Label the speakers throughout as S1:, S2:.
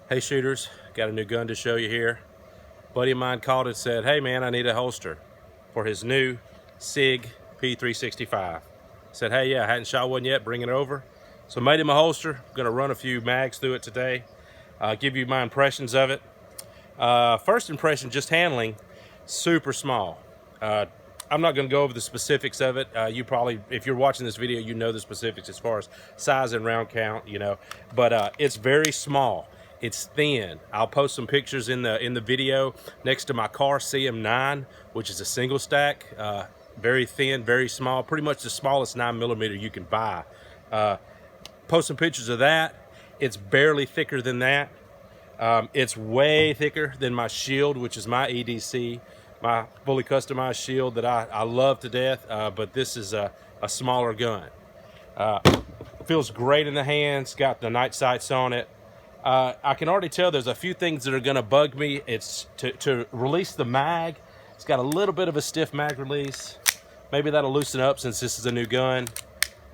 S1: Hey shooters, got a new gun to show you here. A buddy of mine called and said, hey man, I need a holster for his new Sig P365. Said, hey, yeah, I hadn't shot one yet, bring it over. So made him a holster. I'm gonna run a few mags through it today. Give you my impressions of it. First impression, just handling, super small. I'm not gonna go over the specifics of it. You probably, if you're watching this video, you know the specifics as far as size and round count, you know, but it's very small. It's thin. I'll post some pictures in the video next to my car CM9, which is a single stack. Very thin, very small, pretty much the smallest 9mm you can buy. Post some pictures of that. It's barely thicker than that. It's way thicker than my shield, which is my EDC, my fully customized shield that I love to death, but this is a smaller gun. Feels great in the hands, got the night sights on it. I can already tell there's a few things that are gonna bug me. It's to release the mag. It's got a little bit of a stiff mag release. Maybe that'll loosen up since this is a new gun.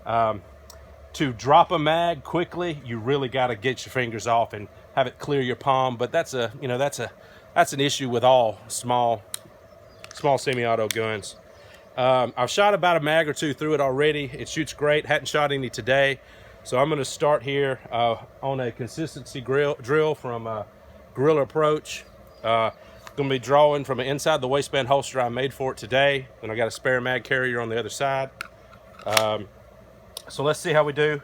S1: To drop a mag quickly, you really gotta get your fingers off and have it clear your palm, but that's an issue with all small semi-auto guns. I've shot about a mag or two through it already. It shoots great, hadn't shot any today. So I'm gonna start here on a consistency drill from Guerrilla Approach. Gonna be drawing from an inside the waistband holster I made for it today. And I got a spare mag carrier on the other side. So let's see how we do.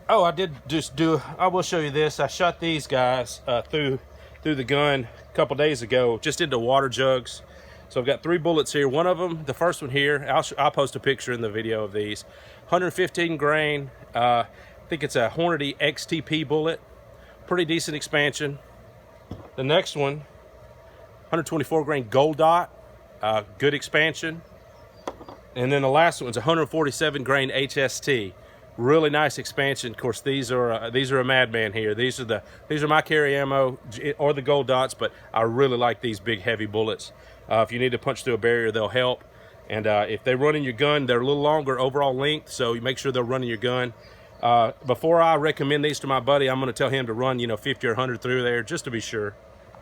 S1: Oh, I will show you this. I shot these guys through the gun a couple days ago, just into water jugs. So I've got 3 bullets here. One of them, the first one here, I'll post a picture in the video of these. 115 grain, I think it's a Hornady XTP bullet. Pretty decent expansion. The next one, 124 grain gold dot, good expansion. And then the last one's 147 grain HST. Really nice expansion. Of course, these are a madman here. These are my carry ammo or the gold dots, but I really like these big heavy bullets. If you need to punch through a barrier, they'll help. And if they run in your gun, they're a little longer overall length, so you make sure they'll run in your gun. Before I recommend these to my buddy, I'm going to tell him to run 50 or 100 through there just to be sure.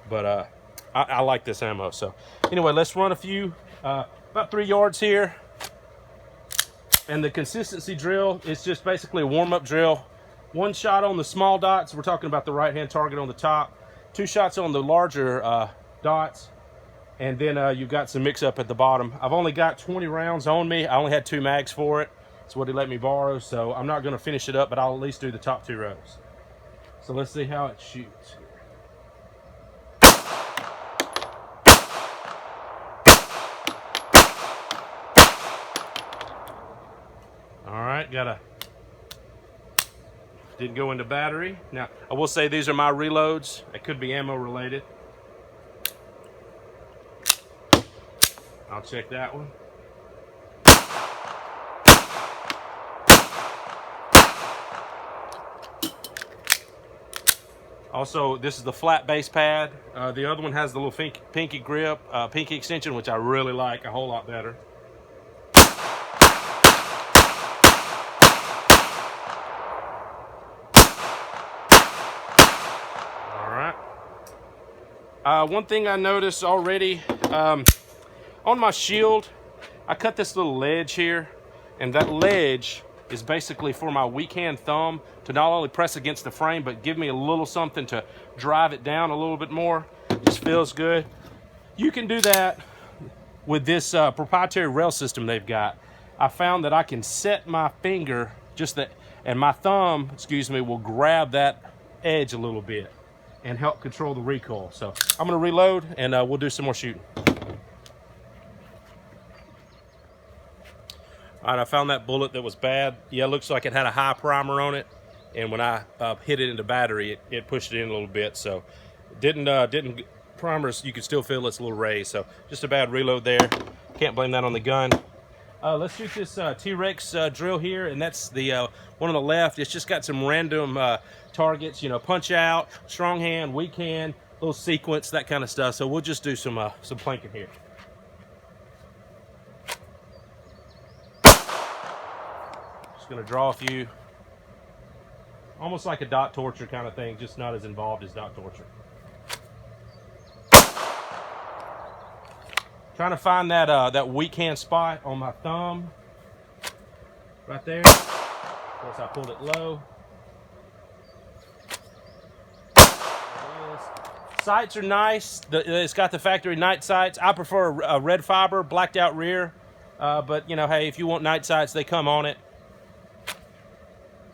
S1: But I like this ammo. So anyway, let's run a few, about 3 yards here. And the consistency drill is just basically a warm-up drill. 1 shot on the small dots. We're talking about the right-hand target on the top. 2 shots on the larger dots. And then you've got some mix-up at the bottom. I've only got 20 rounds on me. I only had 2 mags for it. That's what he let me borrow. So I'm not going to finish it up, but I'll at least do the top 2 rows. So let's see how it shoots. All right, didn't go into battery. Now, I will say these are my reloads. It could be ammo related. I'll check that one. Also, this is the flat base pad. The other one has the little pinky grip, pinky extension, which I really like a whole lot better. One thing I noticed already, on my shield, I cut this little ledge here, and that ledge is basically for my weak hand thumb to not only press against the frame, but give me a little something to drive it down a little bit more. Just feels good. You can do that with this proprietary rail system they've got. I found that I can set my finger, and my thumb, will grab that edge a little bit and help control the recoil. So I'm gonna reload and we'll do some more shooting. All right, I found that bullet that was bad. Yeah, it looks like it had a high primer on it, and when I hit it into battery, it pushed it in a little bit. So didn't primers, you can still feel it's a little raised. So just a bad reload there. Can't blame that on the gun. Let's shoot this Trex drill here, and that's the one on the left. It's just got some random targets, punch out, strong hand, weak hand, little sequence, that kind of stuff. So we'll just do some planking here. Just gonna draw a few. Almost like a dot torture kind of thing, just not as involved as dot torture. Trying to find that that weak hand spot on my thumb, right there. Of course, I pulled it low. Sights are nice. It's got the factory night sights. I prefer a red fiber, blacked out rear. But, you know, hey, if you want night sights, they come on it.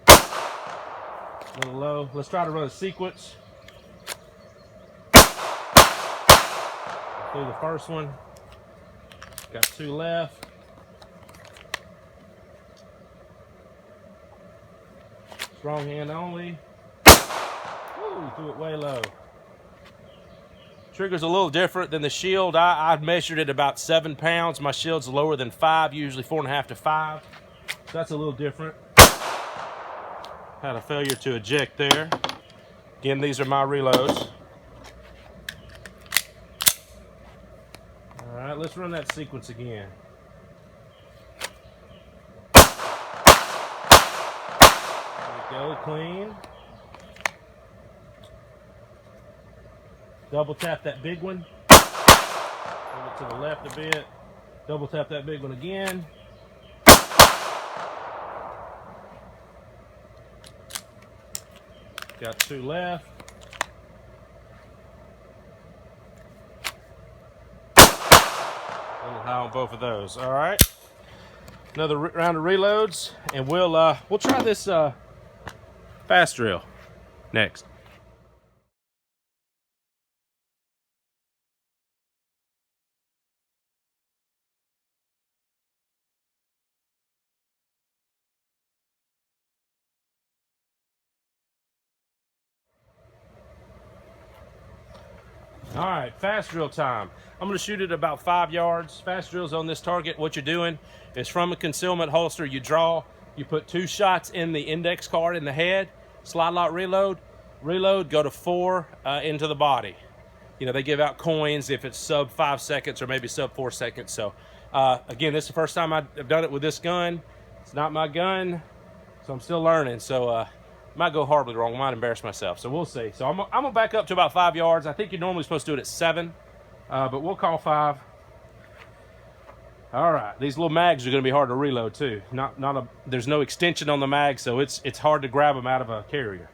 S1: A little low. Let's try to run a sequence. Through the first one. Got 2 left. Strong hand only. Ooh, threw it way low. Trigger's a little different than the Shield. I measured it about 7 pounds. My Shield's lower than 5, usually 4.5 to 5. So that's a little different. Had a failure to eject there. Again, these are my reloads. All right, let's run that sequence again. There we go, clean. Double tap that big one. Move it to the left a bit. Double tap that big one again. Got 2 left. A little high on both of those. All right. Another round of reloads, and we'll try this fast drill next. All right, fast drill time. I'm gonna shoot it about 5 yards. Fast drills on this target. What you're doing is from a concealment holster, you draw, you put 2 shots in the index card in the head, slide lock reload, go to 4 into the body. You know, they give out coins if it's sub 5 seconds or maybe sub 4 seconds. So again, this is the first time I've done it with this gun. It's not my gun, so I'm still learning. So might go horribly wrong, might embarrass myself, so we'll see. So I'm gonna back up to about 5 yards. I think you're normally supposed to do it at 7, but we'll call 5. All right, these little mags are gonna be hard to reload too. There's no extension on the mag, so it's hard to grab them out of a carrier.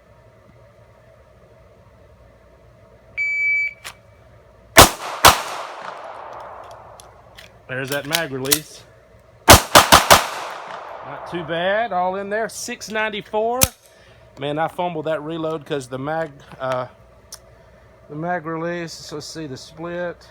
S1: There's that mag release. Not too bad, all in there. 694. Man, I fumbled that reload because the mag release. So let's see the split.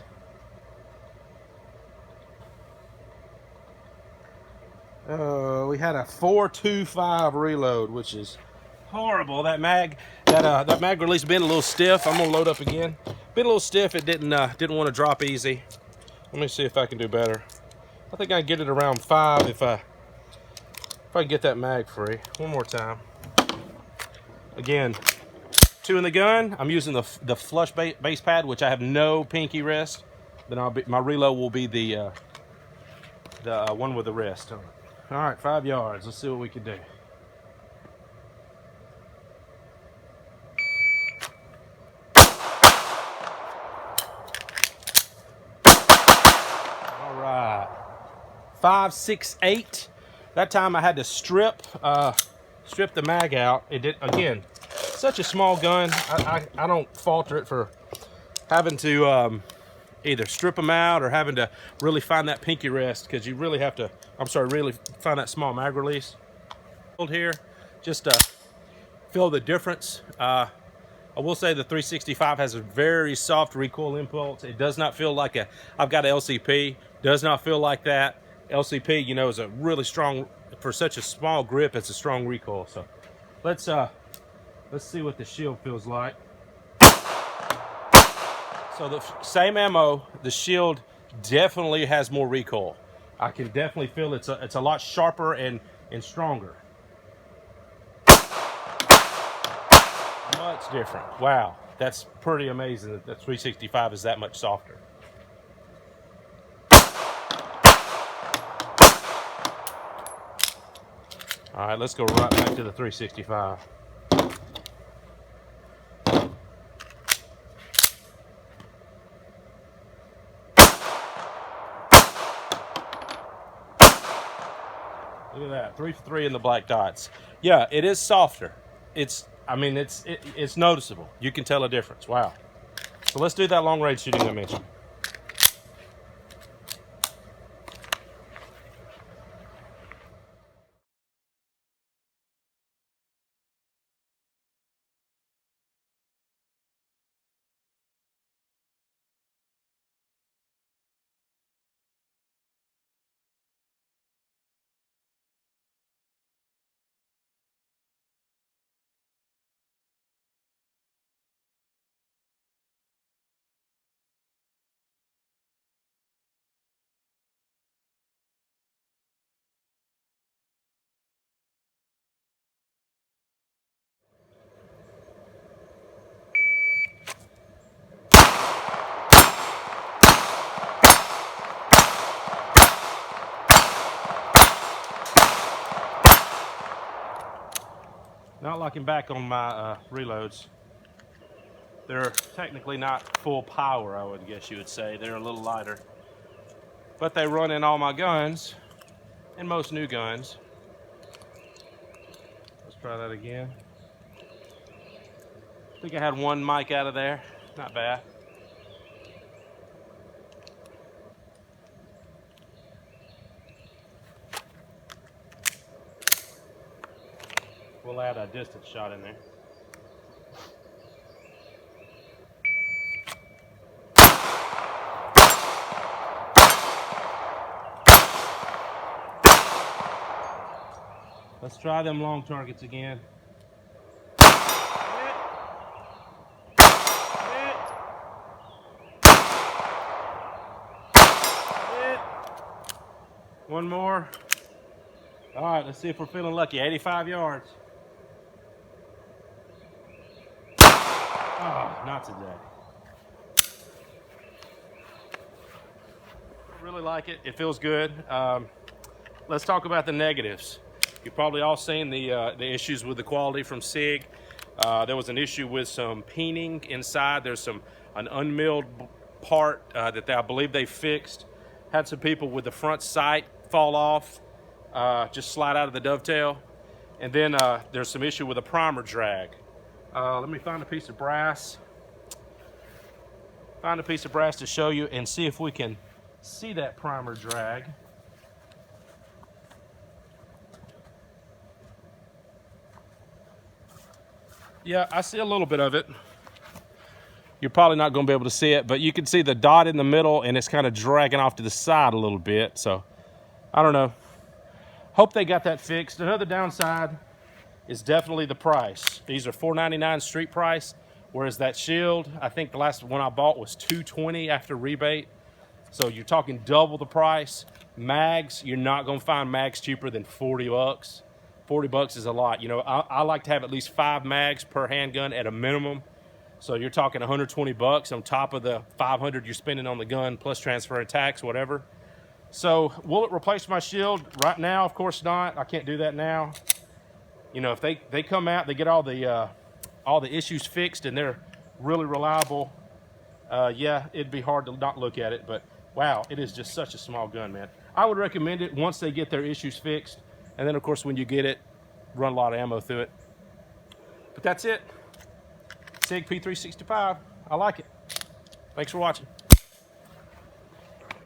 S1: We had a 4.25 reload, which is horrible. That mag release been a little stiff. I'm gonna load up again. Been a little stiff. It didn't want to drop easy. Let me see if I can do better. I think I can get it around 5 if I can get that mag free. One more time. Again, 2 in the gun. I'm using the flush base pad, which I have no pinky rest. Then my reload will be the one with the rest. All right, 5 yards. Let's see what we can do. All right, 5, 6, 8. That time I had to strip the mag out. It did, again, such a small gun. I don't falter it for having to either strip them out or having to really find that pinky rest, because you really have to, really find that small mag release. Here, just to feel the difference. I will say the 365 has a very soft recoil impulse. It does not feel like I've got an LCP, does not feel like that. LCP, you know, is a really strong, for such a small grip, it's a strong recoil. So let's see what the Shield feels like. So the same ammo, the Shield definitely has more recoil. I can definitely feel it's a lot sharper and stronger. Much different. Wow, that's pretty amazing that the 365 is that much softer. All right, let's go right back to the 365. Look at that, 3 for 3 in the black dots. Yeah, it is softer. I mean, it's noticeable. You can tell a difference. Wow. So let's do that long range shooting I mentioned. Not locking back on my reloads. They're technically not full power, I would guess you would say. They're a little lighter. But they run in all my guns, and most new guns. Let's try that again. I think I had one mic out of there. Not bad. We'll add a distance shot in there. Let's try them long targets again. One more. All right, let's see if we're feeling lucky. 85 yards. Oh, not today. I really like it. It feels good. Let's talk about the negatives. You've probably all seen the issues with the quality from Sig. There was an issue with some peening inside. There's an unmilled part that I believe they fixed. Had some people with the front sight fall off, just slide out of the dovetail. And then there's some issue with a primer drag. Let me find a piece of brass. Find a piece of brass to show you and see if we can see that primer drag. Yeah, I see a little bit of it. You're probably not going to be able to see it, but you can see the dot in the middle and it's kind of dragging off to the side a little bit. So, I don't know. Hope they got that fixed. Another downside is definitely the price. These are $4.99 street price, whereas that shield, I think the last one I bought was $2.20 after rebate. So you're talking double the price. Mags, you're not going to find mags cheaper than 40 bucks. 40 bucks is a lot. You know, I like to have at least 5 mags per handgun at a minimum. So you're talking 120 bucks on top of the 500 you're spending on the gun plus transfer and tax, whatever. So will it replace my shield right now? Of course not. I can't do that now. You know, if they come out, they get all the issues fixed and they're really reliable, yeah, it'd be hard to not look at it. But wow, it is just such a small gun, man. I would recommend it once they get their issues fixed. And then, of course, when you get it, run a lot of ammo through it. But that's it. Sig P365. I like it. Thanks for watching.